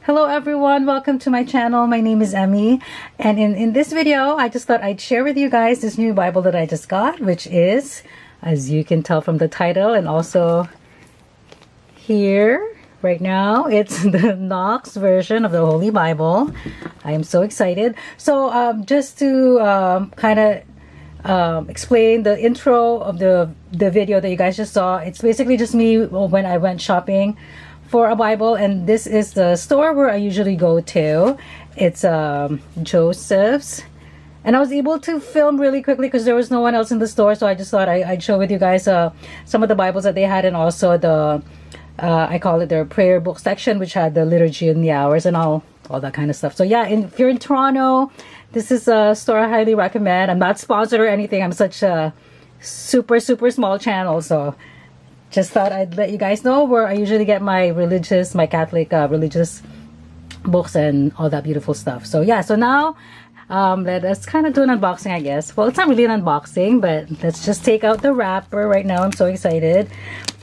Hello everyone, welcome to my channel. My name is Emmy, and in this video I just thought I'd share with you guys this new Bible that I just got, which is, as you can tell from the title and also here right now, it's the Knox version of the Holy Bible. I am so excited. So just to kind of explain the intro of the video that you guys just saw, it's basically just me when I went shopping for a Bible, and this is the store where I usually go to. It's Joseph's, and I was able to film really quickly because there was no one else in the store, so I just thought I'd share with you guys some of the Bibles that they had, and also the I call it their prayer book section, which had the liturgy and the hours and all that kind of stuff. So yeah, if you're in Toronto, this is a store I highly recommend. I'm not sponsored or anything. I'm such a super small channel, so just thought I'd let you guys know where I usually get my Catholic religious books and all that beautiful stuff. So yeah, so now let us kind of do an unboxing, I guess. Well, it's not really an unboxing, but let's just take out the wrapper right now. I'm so excited.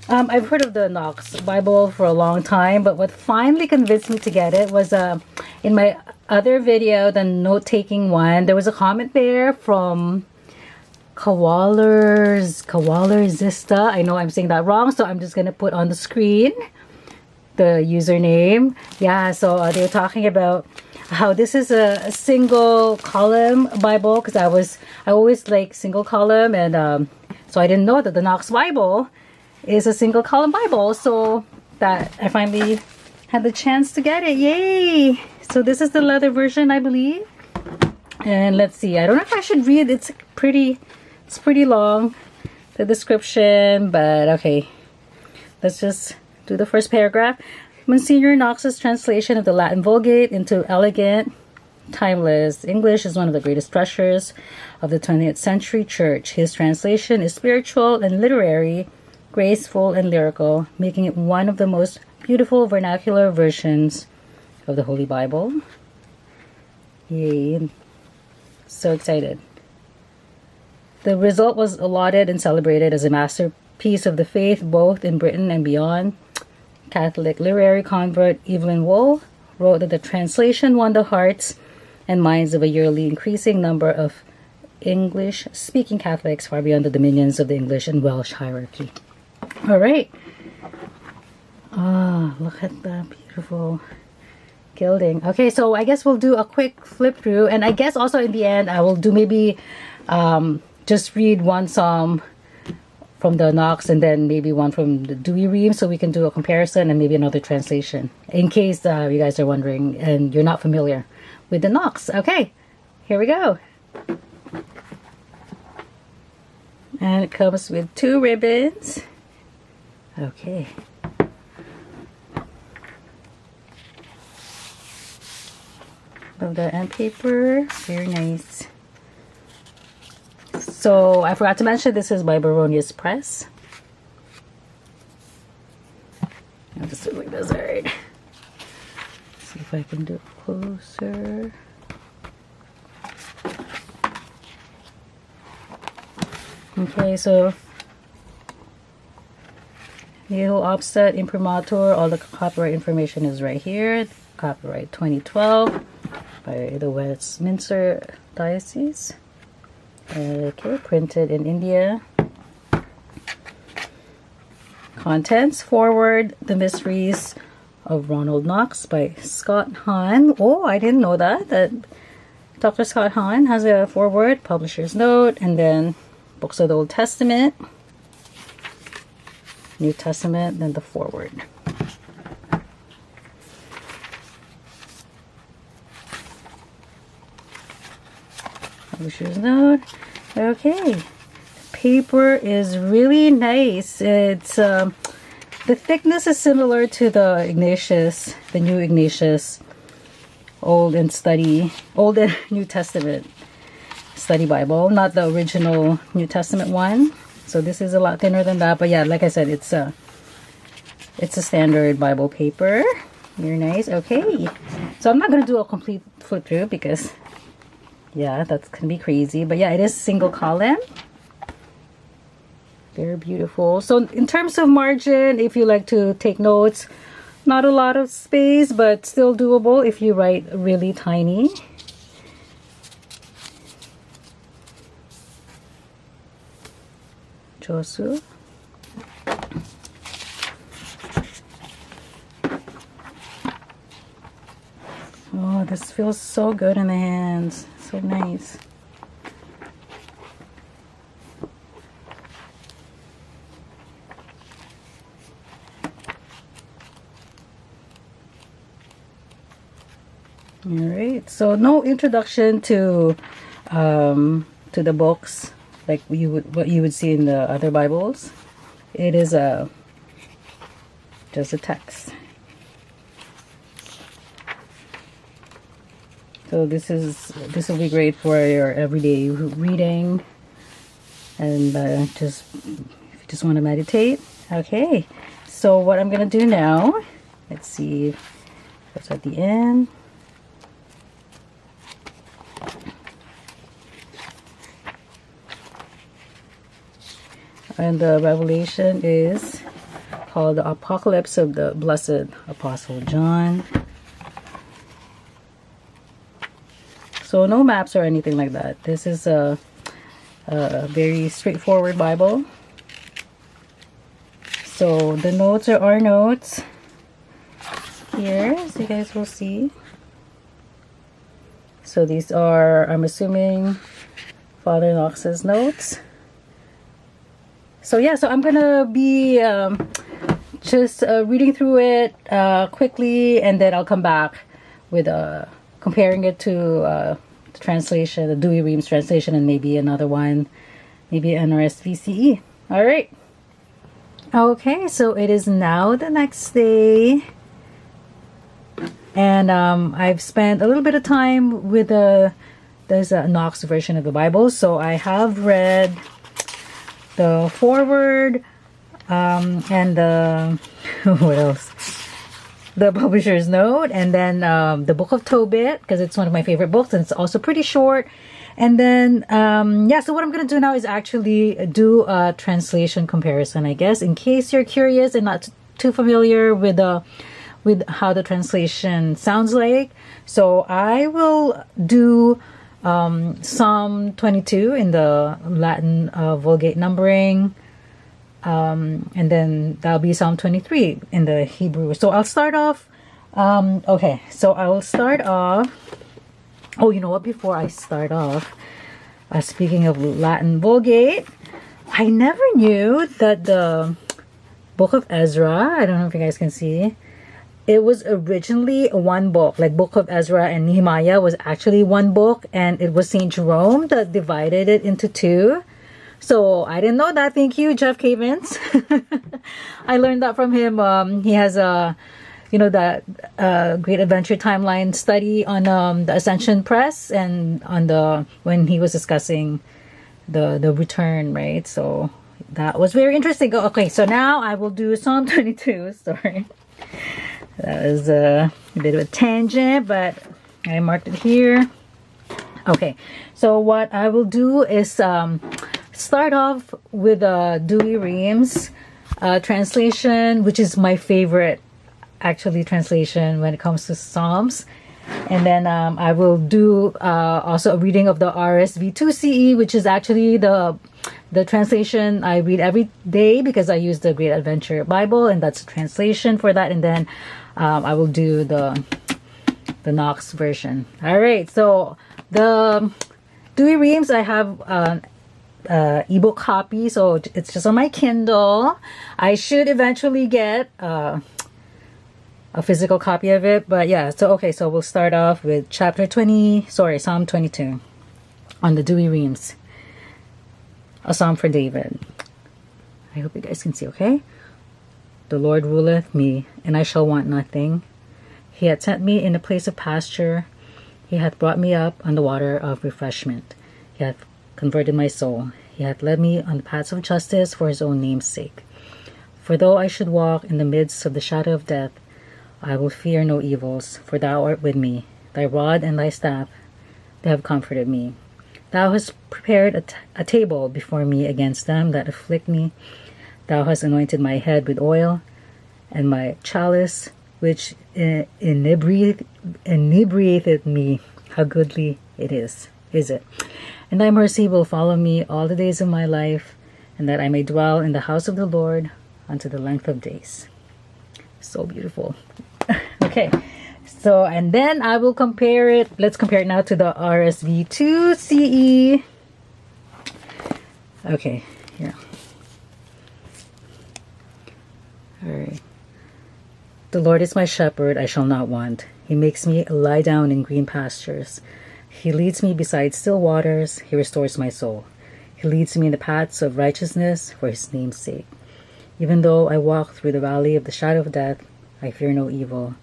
I've heard of the Knox Bible for a long time, but what finally convinced me to get it was in my other video, the note-taking one, there was a comment there from Kawalerzista. I know I'm saying that wrong, so I'm just gonna put on the screen the username. Yeah, so they were talking about how this is a single column Bible, because I always like single column, and so I didn't know that the Knox Bible is a single column Bible, so that I finally had the chance to get it. Yay! So this is the leather version, I believe. And let's see, I don't know if I should read. It's pretty long, the description, but okay, let's just do the first paragraph. Msgr Knox's translation of the Latin Vulgate into elegant, timeless English is one of the greatest treasures of the 20th century church. His translation is spiritual and literary, graceful and lyrical, making it one of the most beautiful vernacular versions of the Holy Bible. Yay. So excited. The result was lauded and celebrated as a masterpiece of the faith, both in Britain and beyond. Catholic literary convert Evelyn Wool wrote that the translation won the hearts and minds of a yearly increasing number of English-speaking Catholics far beyond the dominions of the English and Welsh hierarchy. All right. Ah, look at the beautiful gilding. Okay, so I guess we'll do a quick flip through, and I guess also in the end I will do maybe just read one psalm from the Knox and then maybe one from the Douay Rheims, so we can do a comparison and maybe another translation, in case you guys are wondering and you're not familiar with the Knox. Okay, here we go. And it comes with 2 ribbons. Okay. Love the end paper. Very nice. So I forgot to mention, this is by Baronius Press. I'll just do it like this. Alright. See if I can do it closer. Okay, so Nihil Obstat Imprimatur, all the copyright information is right here. Copyright 2012 by the Westminster Diocese. Okay, printed in India. Contents: foreword, The Mysteries of Ronald Knox by Scott Hahn. Oh, I didn't know that Dr. Scott Hahn has a foreword, publisher's note, and then books of the Old Testament, New Testament, then the foreword. Publisher's note. Okay, paper is really nice. It's the thickness is similar to the Ignatius, the New Ignatius Old and New Testament Study Bible, not the original New Testament one. So this is a lot thinner than that, but yeah, like I said, it's a standard Bible paper. Very nice. Okay, so I'm not gonna do a complete flip through because yeah, that's gonna be crazy. But yeah, it is single column. They're beautiful. So in terms of margin, if you like to take notes, not a lot of space, but still doable if you write really tiny. Josu. Oh, this feels so good in the hands. So nice. All right. So no introduction to the books like what you would see in the other Bibles. It is just a text. So this will be great for your everyday reading, and just if you just want to meditate. Okay, so what I'm gonna do now, let's see what's at the end. And the revelation is called the Apocalypse of the Blessed Apostle John. So no maps or anything like that. This is a very straightforward Bible. So the notes are our notes here, as you guys will see. So these are, I'm assuming, Father Knox's notes. So yeah, so I'm gonna be just reading through it quickly, and then I'll come back with comparing it to the translation, the Douay Rheims translation, and maybe another one, maybe an RSVCE. All right. Okay, so it is now the next day, and I've spent a little bit of time with there's a Knox version of the Bible, so I have read the foreword and the what else? The publisher's note, and then the Book of Tobit, because it's one of my favorite books and it's also pretty short. And then yeah, so what I'm gonna do now is actually do a translation comparison, I guess, in case you're curious and not too familiar with how the translation sounds like. So I will do Psalm 22 in the Latin Vulgate numbering, and then that'll be Psalm 23 in the Hebrew. So I'll start off. Okay, so I will start off. Oh, you know what? Before I start off, speaking of Latin Vulgate, I never knew that the Book of Ezra, I don't know if you guys can see, it was originally one book. Like Book of Ezra and Nehemiah was actually one book, and it was St. Jerome that divided it into two. So I didn't know that. Thank you, Jeff Cavins. I learned that from him. He has a, that Great Adventure Timeline study on the Ascension Press, and on when he was discussing the return, right? So that was very interesting. Okay, so now I will do Psalm 22. Sorry. That was a bit of a tangent, but I marked it here. Okay, so what I will do is start off with Douay Rheims translation, which is my favorite, actually, translation when it comes to Psalms. And then I will do also a reading of the RSV2CE, which is actually the translation I read every day because I use the Great Adventure Bible, and that's a translation for that. And then I will do the Knox version. All right, so the Douay Rheims, I have an ebook copy, so it's just on my Kindle. I should eventually get a physical copy of it, but yeah. So okay, so we'll start off with Psalm 22 on the Douay Rheims, a psalm for David. I hope you guys can see. Okay. The Lord ruleth me, and I shall want nothing. He hath set me in a place of pasture. He hath brought me up on the water of refreshment. He hath converted my soul. He hath led me on the paths of justice for his own name's sake. For though I should walk in the midst of the shadow of death, I will fear no evils, for thou art with me. Thy rod and thy staff, they have comforted me. Thou hast prepared a table before me against them that afflict me. Thou hast anointed my head with oil, and my chalice, which inebriated me. How goodly it is it? And thy mercy will follow me all the days of my life, and that I may dwell in the house of the Lord unto the length of days. So beautiful. Okay, so, and then I will compare it. Let's compare it now to the RSV2 CE. Okay, here. All right. The Lord is my shepherd, I shall not want. He makes me lie down in green pastures. He leads me beside still waters. He restores my soul. He leads me in the paths of righteousness for his name's sake. Even though I walk through the valley of the shadow of death, I fear no evil.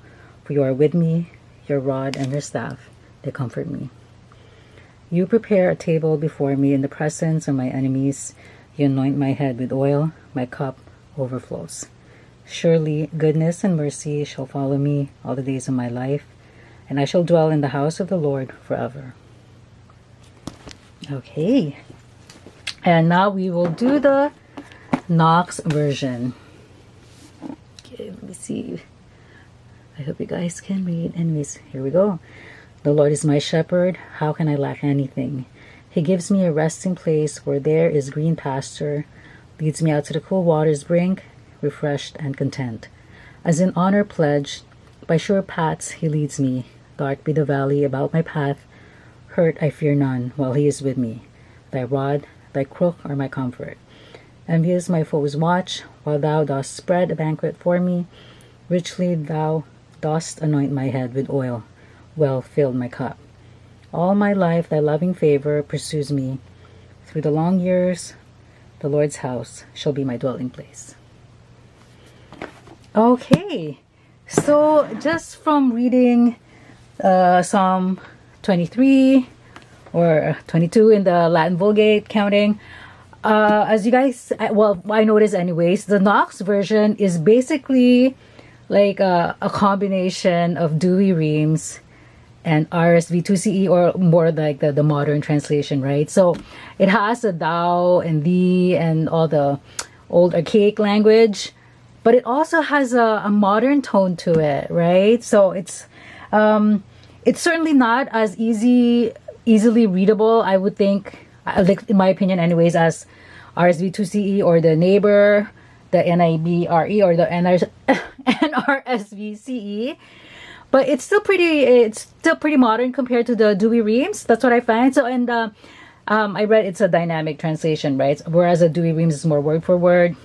For you are with me, your rod and your staff, they comfort me. You prepare a table before me in the presence of my enemies. You anoint my head with oil, my cup overflows. Surely goodness and mercy shall follow me all the days of my life, and I shall dwell in the house of the Lord forever. Okay. And now we will do the Knox version. Okay, let me see. I hope you guys can read. Anyways, here we go. The Lord is my shepherd. How can I lack anything? He gives me a resting place where there is green pasture, leads me out to the cool water's brink, refreshed and content. As in honor pledged, by sure paths he leads me. Dark be the valley about my path. Hurt I fear none while he is with me. Thy rod, thy crook are my comfort. Envious my foes watch, while thou dost spread a banquet for me. Richly thou dost anoint my head with oil, well filled my cup. All my life thy loving favor pursues me. Through the long years, the Lord's house shall be my dwelling place. Okay, so just from reading Psalm 23 or 22 in the Latin Vulgate counting, as you guys, well, I noticed anyways, the Knox version is basically like a combination of Douay Rheims and RSV2CE, or more like the modern translation, right? So it has the thou and thee and all the old archaic language, but it also has a modern tone to it, right? So it's certainly not as easily readable, I would think, like in my opinion anyways, as RSV2CE or the neighbor, the NIBRE or the NRSVCE, but it's still pretty modern compared to the Douay Rheims. That's what I find. So, and I read it's a dynamic translation, right? Whereas the Douay Rheims is more word for word.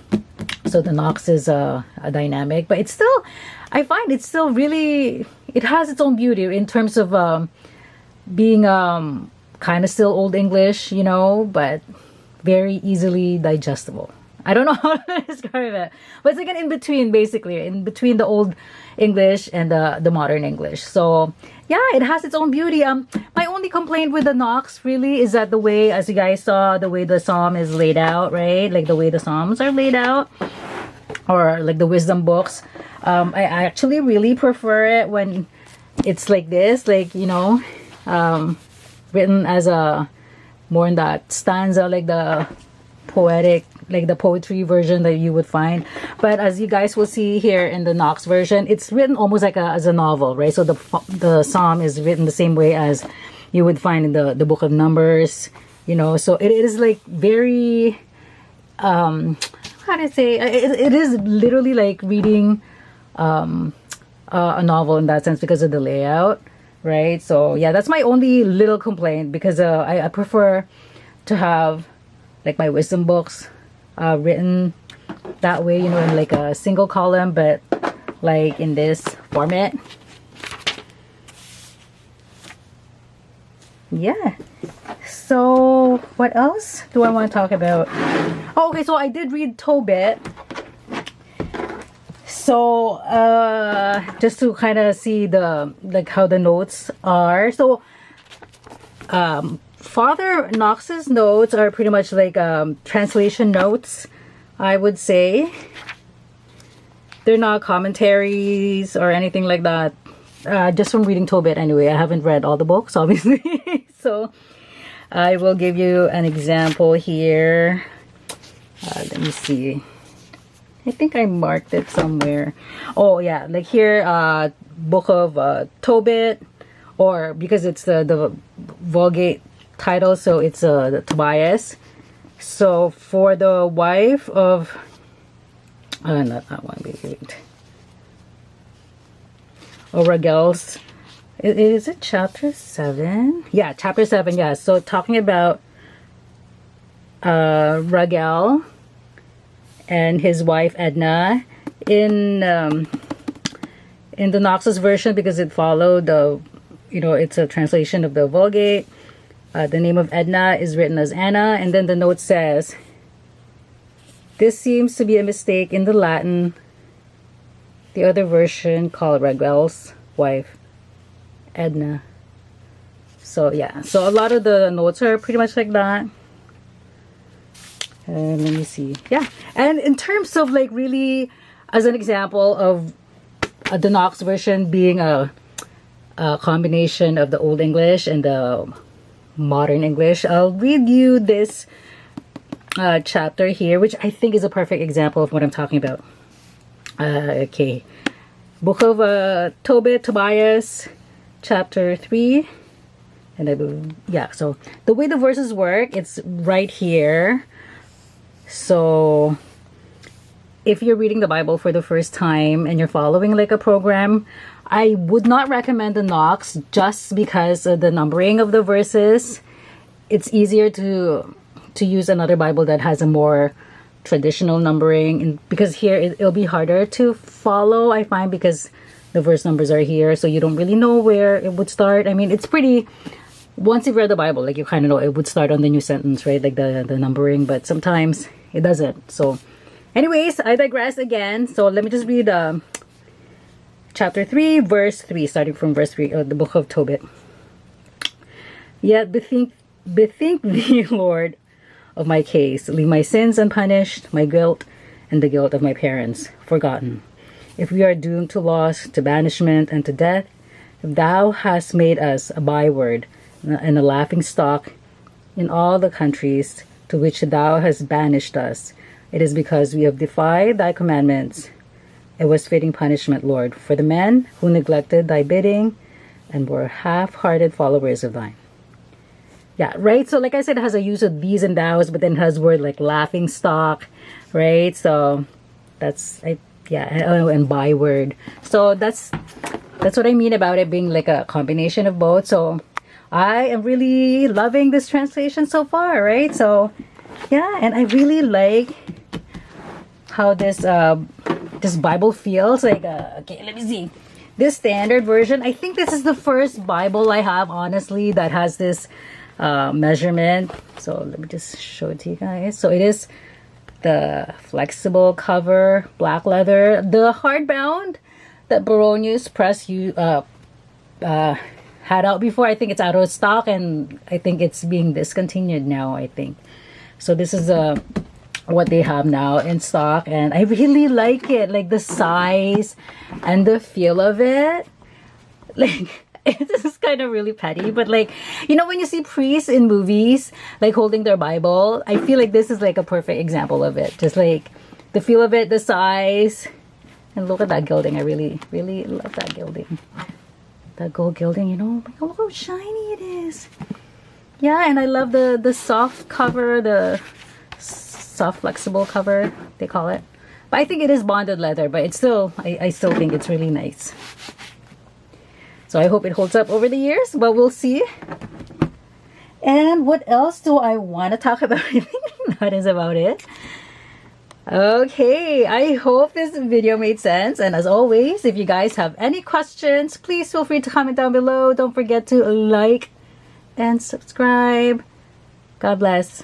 So the Knox is a dynamic, but it's still, I find it's still really, it has its own beauty in terms of being kind of still Old English, you know, but very easily digestible. I don't know how to describe it, but it's like an in-between, basically, in between the Old English and the modern English. So yeah, it has its own beauty. My only complaint with the Knox really is that the way, as you guys saw, the way the psalm is laid out, right? Like the way the psalms are laid out, or like the wisdom books. I actually really prefer it when it's like this, like, you know, written as a more in that stanza, like the poetic, like the poetry version that you would find. But as you guys will see here in the Knox version, it's written almost like as a novel, right? So the psalm is written the same way as you would find in the book of Numbers, you know. So it is like very how do I say, it is literally like reading a novel in that sense because of the layout, right? So yeah, that's my only little complaint, because I prefer to have like my wisdom books written that way, you know, in like a single column, but like in this format. Yeah. So what else do I want to talk about? Oh, okay, so I did read Tobit. So just to kind of see the like how the notes are. So Father Knox's notes are pretty much like translation notes, I would say. They're not commentaries or anything like that. Just from reading Tobit anyway. I haven't read all the books, obviously. So I will give you an example here. Let me see. I think I marked it somewhere. Oh yeah, like here, Book of Tobit, or because it's the Vulgate title, so it's the Tobias. So for the wife of, not that one, wait. Oh, Ragel's, is it chapter 7? Yeah, chapter 7, yeah. So talking about Ragel and his wife Edna in the Knox's version, because it followed the, it's a translation of the Vulgate. The name of Edna is written as Anna, and then the note says, this seems to be a mistake in the Latin. The other version called Raguel's wife Edna. So yeah, so a lot of the notes are pretty much like that. Let me see. Yeah, and in terms of like really, as an example of the Knox version being a combination of the Old English and the Modern English, I'll read you this chapter here, which I think is a perfect example of what I'm talking about. Okay, Book of Tobit, Tobias, chapter 3, and I believe, yeah. So the way the verses work, it's right here. So if you're reading the Bible for the first time and you're following like a program, I would not recommend the Knox just because of the numbering of the verses. It's easier to use another Bible that has a more traditional numbering, and because here it'll be harder to follow, I find, because the verse numbers are here, so you don't really know where it would start. I mean, it's pretty, once you've read the Bible, like you kind of know it would start on the new sentence, right? Like the numbering, but sometimes it doesn't. So anyways, I digress again. So let me just read chapter 3, verse 3, starting from verse 3 of the Book of Tobit. Yet bethink thee, Lord, of my case. Leave my sins unpunished, my guilt and the guilt of my parents forgotten. If we are doomed to loss, to banishment, and to death, if thou hast made us a byword and a laughing stock in all the countries to which thou hast banished us, it is because we have defied thy commandments. It was fitting punishment, Lord, for the men who neglected thy bidding and were half-hearted followers of thine. Yeah, right? So like I said, it has a use of these and thous, but then it has word like laughing stock, right? So that's, and byword. So that's what I mean about it being like a combination of both. So I am really loving this translation so far, right? So yeah, and I really like how this this Bible feels like. Okay, let me see. This standard version, I think this is the first Bible I have, honestly, that has this measurement. So let me just show it to you guys. So it is the flexible cover, black leather. The hardbound that Baronius Press had out before, I think it's out of stock, and I think it's being discontinued now, I think. So this is what they have now in stock, and I really like it, like the size and the feel of it. Like, this is kind of really petty, but like, when you see priests in movies like holding their Bible, I feel like this is like a perfect example of it. Just like the feel of it, the size, and look at that gilding. I really, really love that gilding. That gold gilding, look how shiny it is. Yeah, and I love the soft cover, the soft flexible cover, they call it. But I think it is bonded leather, but it's still, I still think it's really nice. So I hope it holds up over the years, but we'll see. And what else do I want to talk about? I think that is about it. Okay, I hope this video made sense. And as always, if you guys have any questions, please feel free to comment down below. Don't forget to like and subscribe. God bless.